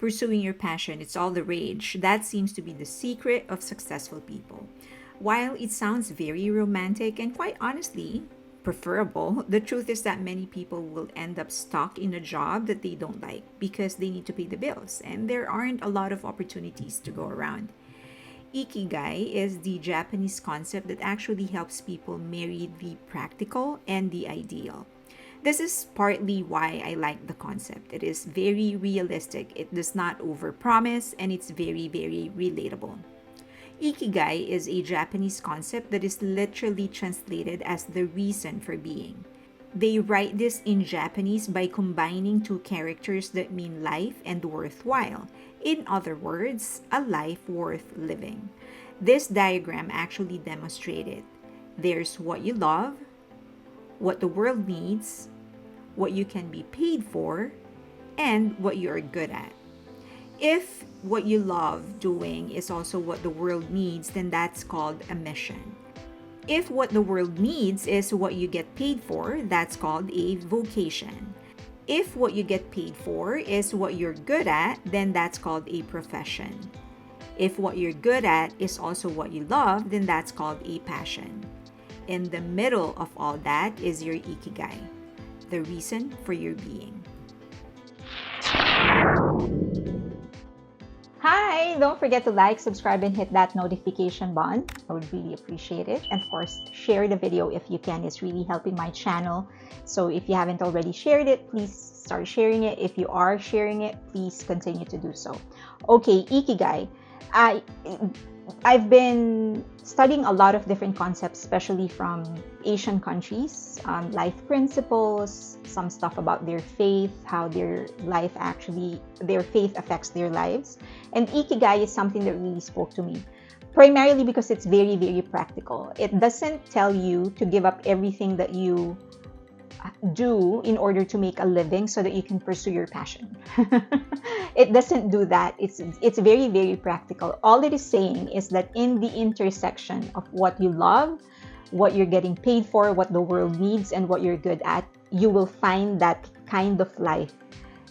Pursuing your passion, it's all the rage. That seems to be the secret of successful people. While it sounds very romantic and quite honestly preferable, the truth is that many people will end up stuck in a job that they don't like because they need to pay the bills and there aren't a lot of opportunities to go around. Ikigai is the Japanese concept that actually helps people marry the practical and the ideal. This is partly why I like the concept. It is very realistic, it does not overpromise, and it's very, very relatable. Ikigai is a Japanese concept that is literally translated as the reason for being. They write this in Japanese by combining two characters that mean life and worthwhile. In other words, a life worth living. This diagram actually demonstrated there's what you love, what the world needs, what you can be paid for, and what you're good at. If what you love doing is also what the world needs, then that's called a mission. If what the world needs is what you get paid for, that's called a vocation. If what you get paid for is what you're good at, then that's called a profession. If what you're good at is also what you love, then that's called a passion. In the middle of all that is your ikigai, the reason for your being. Hi! Don't forget to like, subscribe, and hit that notification button. I would really appreciate it. And of course, share the video if you can. It's really helping my channel. So if you haven't already shared it, please start sharing it. If you are sharing it, please continue to do so. Okay, Ikigai. I've been studying a lot of different concepts, especially from Asian countries, life principles, some stuff about their faith, how their faith affects their lives. And Ikigai is something that really spoke to me, primarily because it's very, very practical. It doesn't tell you to give up everything that you do in order to make a living so that you can pursue your passion. It doesn't do that. It's very, very practical. All it is saying is that in the intersection of what you love, what you're getting paid for, what the world needs, and what you're good at, you will find that kind of life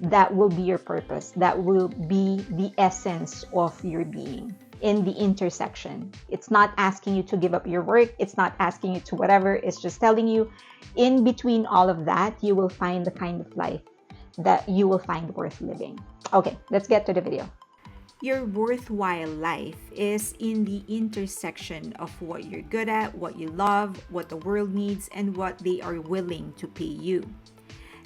that will be your purpose, that will be the essence of your being. In the intersection, it's not asking you to give up your work, it's not asking you to whatever, it's just telling you in between all of that you will find the kind of life that you will find worth living. Okay, let's get to the video. Your worthwhile life is in the intersection of what you're good at, what you love, what the world needs, and what they are willing to pay you.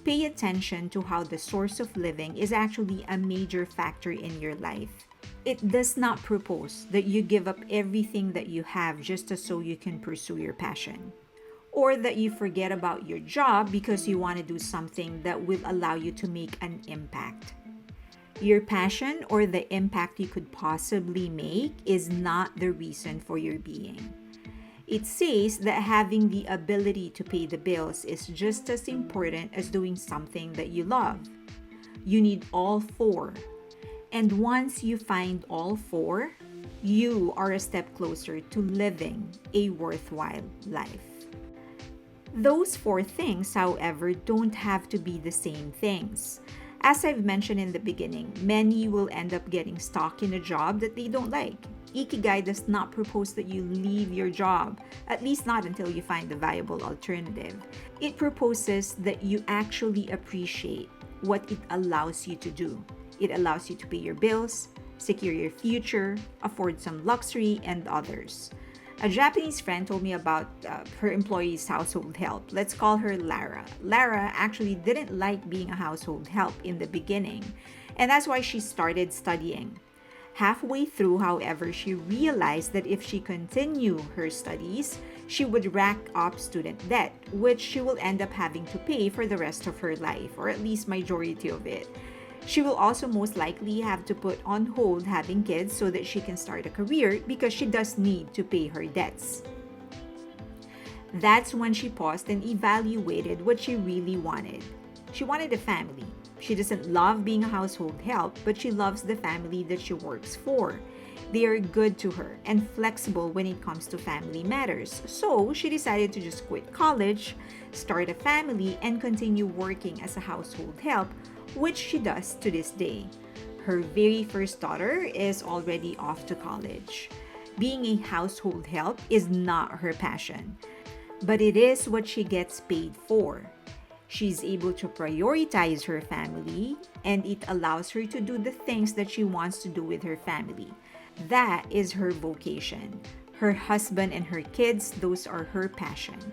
Pay attention to how the source of living is actually a major factor in your life. It does not propose that you give up everything that you have just so you can pursue your passion, or that you forget about your job because you want to do something that will allow you to make an impact. Your passion or the impact you could possibly make is not the reason for your being. It says that having the ability to pay the bills is just as important as doing something that you love. You need all four. And once you find all four, you are a step closer to living a worthwhile life. Those four things, however, don't have to be the same things. As I've mentioned in the beginning, many will end up getting stuck in a job that they don't like. Ikigai does not propose that you leave your job, at least not until you find a viable alternative. It proposes that you actually appreciate what it allows you to do. It allows you to pay your bills, secure your future, afford some luxury, and others. A Japanese friend told me about her employee's household help. Let's call her Lara. Lara actually didn't like being a household help in the beginning, and that's why she started studying. Halfway through, however, she realized that if she continued her studies, she would rack up student debt, which she will end up having to pay for the rest of her life, or at least majority of it. She will also most likely have to put on hold having kids so that she can start a career because she does need to pay her debts. That's when she paused and evaluated what she really wanted. She wanted a family. She doesn't love being a household help, but she loves the family that she works for. They are good to her and flexible when it comes to family matters. So she decided to just quit college, start a family, and continue working as a household help, which she does to this day. Her very first daughter is already off to college. Being a household help is not her passion, but it is what she gets paid for. She's able to prioritize her family, and it allows her to do the things that she wants to do with her family. That is her vocation. Her husband and her kids, those are her passion.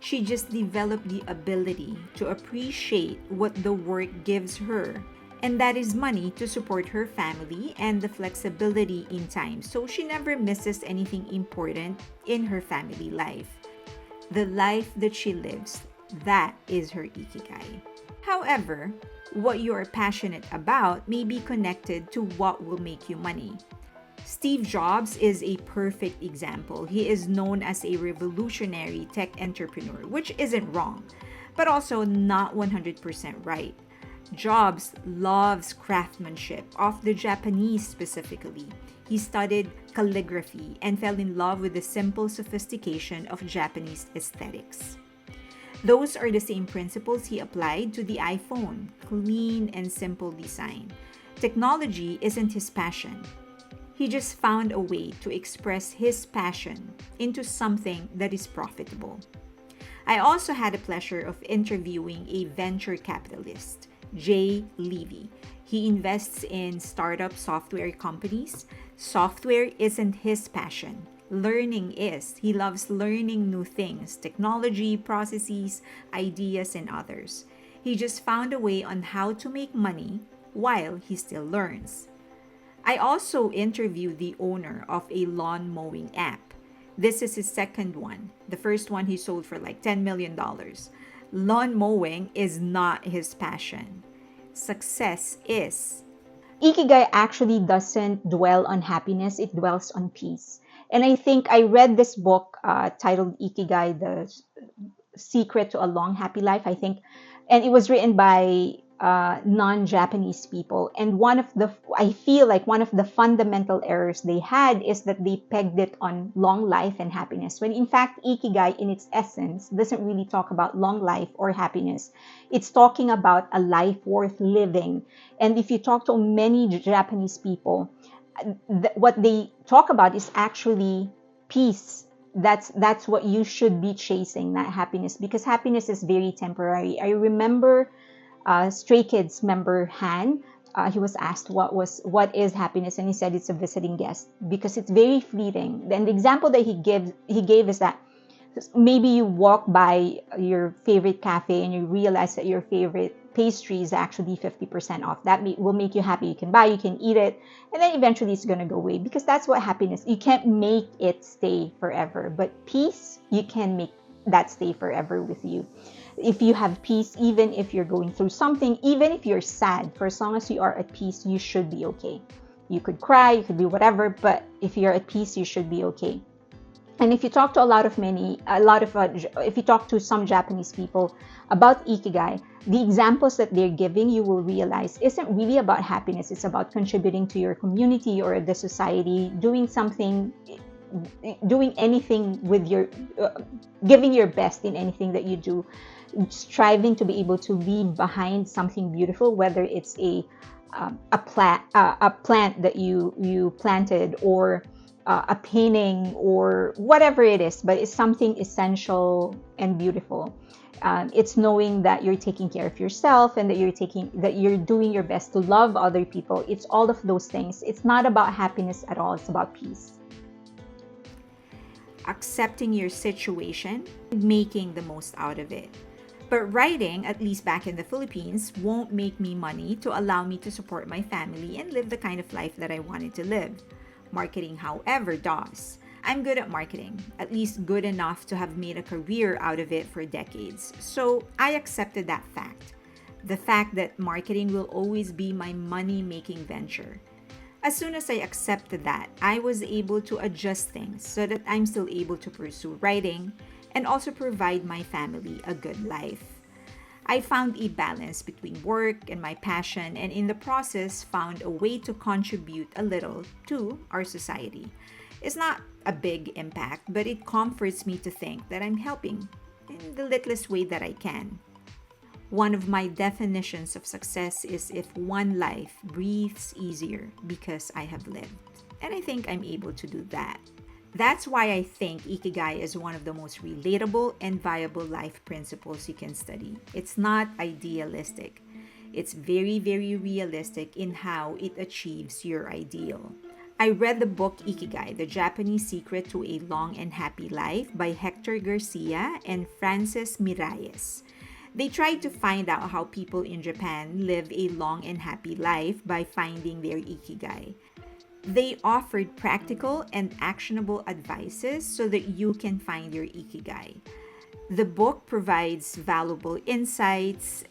She just developed the ability to appreciate what the work gives her, and that is money to support her family and the flexibility in time, so she never misses anything important in her family life. The life that she lives, that is her ikigai. However, what you are passionate about may be connected to what will make you money. Steve Jobs is a perfect example. He is known as a revolutionary tech entrepreneur, which isn't wrong, but also not 100% right. Jobs loves craftsmanship, of the Japanese specifically. He studied calligraphy and fell in love with the simple sophistication of Japanese aesthetics. Those are the same principles he applied to the iPhone: clean and simple design. Technology isn't his passion. He just found a way to express his passion into something that is profitable. I also had the pleasure of interviewing a venture capitalist, Jay Levy. He invests in startup software companies. Software isn't his passion. Learning is. He loves learning new things, technology, processes, ideas, and others. He just found a way on how to make money while he still learns. I also interviewed the owner of a lawn mowing app. This is his second one. The first one he sold for like $10 million. Lawn mowing is not his passion. Success is. Ikigai actually doesn't dwell on happiness, it dwells on peace. And I think I read this book titled Ikigai, The Secret to a Long Happy Life, I think. And it was written by non-Japanese people. And I feel like one of the fundamental errors they had is that they pegged it on long life and happiness, when in fact, Ikigai in its essence doesn't really talk about long life or happiness. It's talking about a life worth living. And if you talk to many Japanese people, what they talk about is actually peace. That's what you should be chasing, not happiness, because happiness is very temporary. I remember Stray Kids member Han. He was asked what is happiness, and he said it's a visiting guest, because it's very fleeting. Then the example that he gave is that maybe you walk by your favorite cafe and you realize that your favorite pastry is actually 50% off. That will make you happy. You can buy, you can eat it, and then eventually it's going to go away, because that's what happiness. You can't make it stay forever, but peace, you can make that stay forever with you. If you have peace, even if you're going through something, even if you're sad, for as long as you are at peace, you should be okay. You could cry, you could do whatever, but if you're at peace, you should be okay. And if you talk to if you talk to some Japanese people about Ikigai, the examples that they're giving, you will realize isn't really about happiness. It's about contributing to your community or the society, doing anything with giving your best in anything that you do, striving to be able to leave behind something beautiful, whether it's a plant that you planted, or a painting, or whatever it is, but it's something essential and beautiful. It's knowing that you're taking care of yourself, and that you're doing your best to love other people. It's all of those things. It's not about happiness at all. It's about peace. Accepting your situation, making the most out of it. But writing, at least back in the Philippines, won't make me money to allow me to support my family and live the kind of life that I wanted to live. Marketing, however, does. I'm good at marketing, at least good enough to have made a career out of it for decades. So I accepted that fact. The fact that marketing will always be my money-making venture. As soon as I accepted that, I was able to adjust things so that I'm still able to pursue writing and also provide my family a good life. I found a balance between work and my passion, and in the process found a way to contribute a little to our society. It's not a big impact, but it comforts me to think that I'm helping in the littlest way that I can. One of my definitions of success is if one life breathes easier because I have lived. And I think I'm able to do that. That's why I think Ikigai is one of the most relatable and viable life principles you can study. It's not idealistic. It's very, very realistic in how it achieves your ideal. I read the book Ikigai, The Japanese Secret to a Long and Happy Life by Hector Garcia and Francis Miralles. They tried to find out how people in Japan live a long and happy life by finding their Ikigai. They offered practical and actionable advices so that you can find your Ikigai. The book provides valuable insights,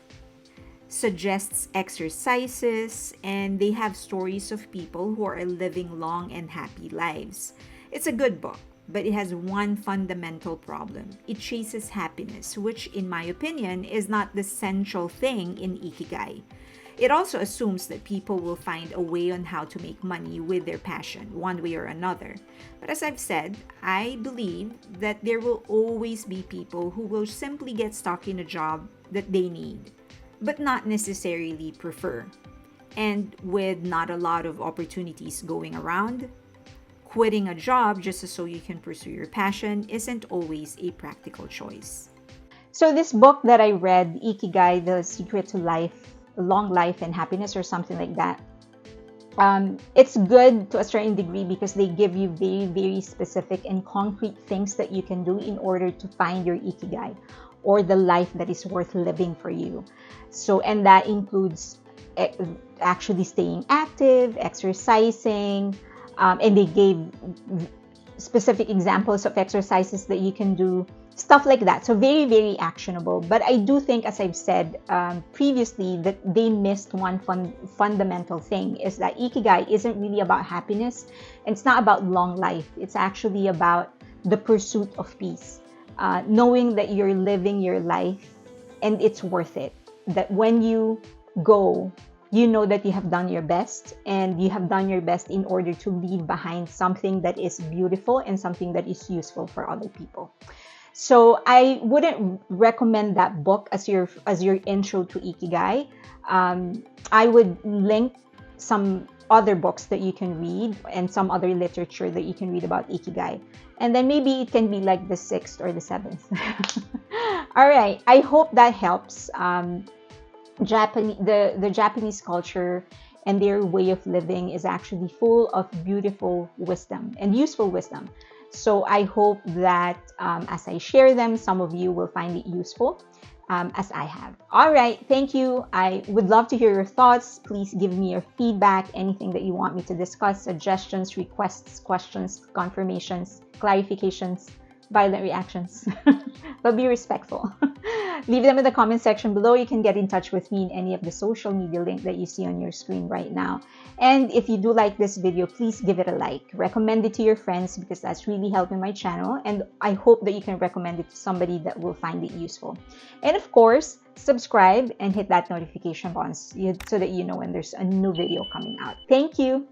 suggests exercises, and they have stories of people who are living long and happy lives. It's a good book, but it has one fundamental problem. It chases happiness, which, in my opinion, is not the central thing in Ikigai. It also assumes that people will find a way on how to make money with their passion, one way or another. But as I've said, I believe that there will always be people who will simply get stuck in a job that they need, but not necessarily prefer. And with not a lot of opportunities going around, quitting a job just so you can pursue your passion isn't always a practical choice. So this book that I read, Ikigai, The Secret to Life, Long Life and Happiness, or something like that, it's good to a certain degree because they give you very, very specific and concrete things that you can do in order to find your Ikigai, or the life that is worth living for you. So, and that includes actually staying active, exercising, and they gave specific examples of exercises that you can do, stuff like that. So very, very actionable. But I do think, as I've said previously, that they missed one fundamental thing, is that Ikigai isn't really about happiness. And it's not about long life. It's actually about the pursuit of peace. Knowing that you're living your life and it's worth it. That when you go, you know that you have done your best, and you have done your best in order to leave behind something that is beautiful and something that is useful for other people. So I wouldn't recommend that book as your intro to Ikigai. I would link some other books that you can read and some other literature that you can read about Ikigai. And then maybe it can be like the 6th or the 7th. All right. I hope that helps. The Japanese culture and their way of living is actually full of beautiful wisdom and useful wisdom. So I hope that as I share them, some of you will find it useful, as I have. All right, thank you. I would love to hear your thoughts. Please give me your feedback, anything that you want me to discuss, suggestions, requests, questions, confirmations, clarifications, violent reactions. But be respectful. Leave them in the comment section below. You can get in touch with me in any of the social media link that you see on your screen right now. And if you do like this video, please give it a like. Recommend it to your friends because that's really helping my channel. And I hope that you can recommend it to somebody that will find it useful. And of course, subscribe and hit that notification button so that you know when there's a new video coming out. Thank you.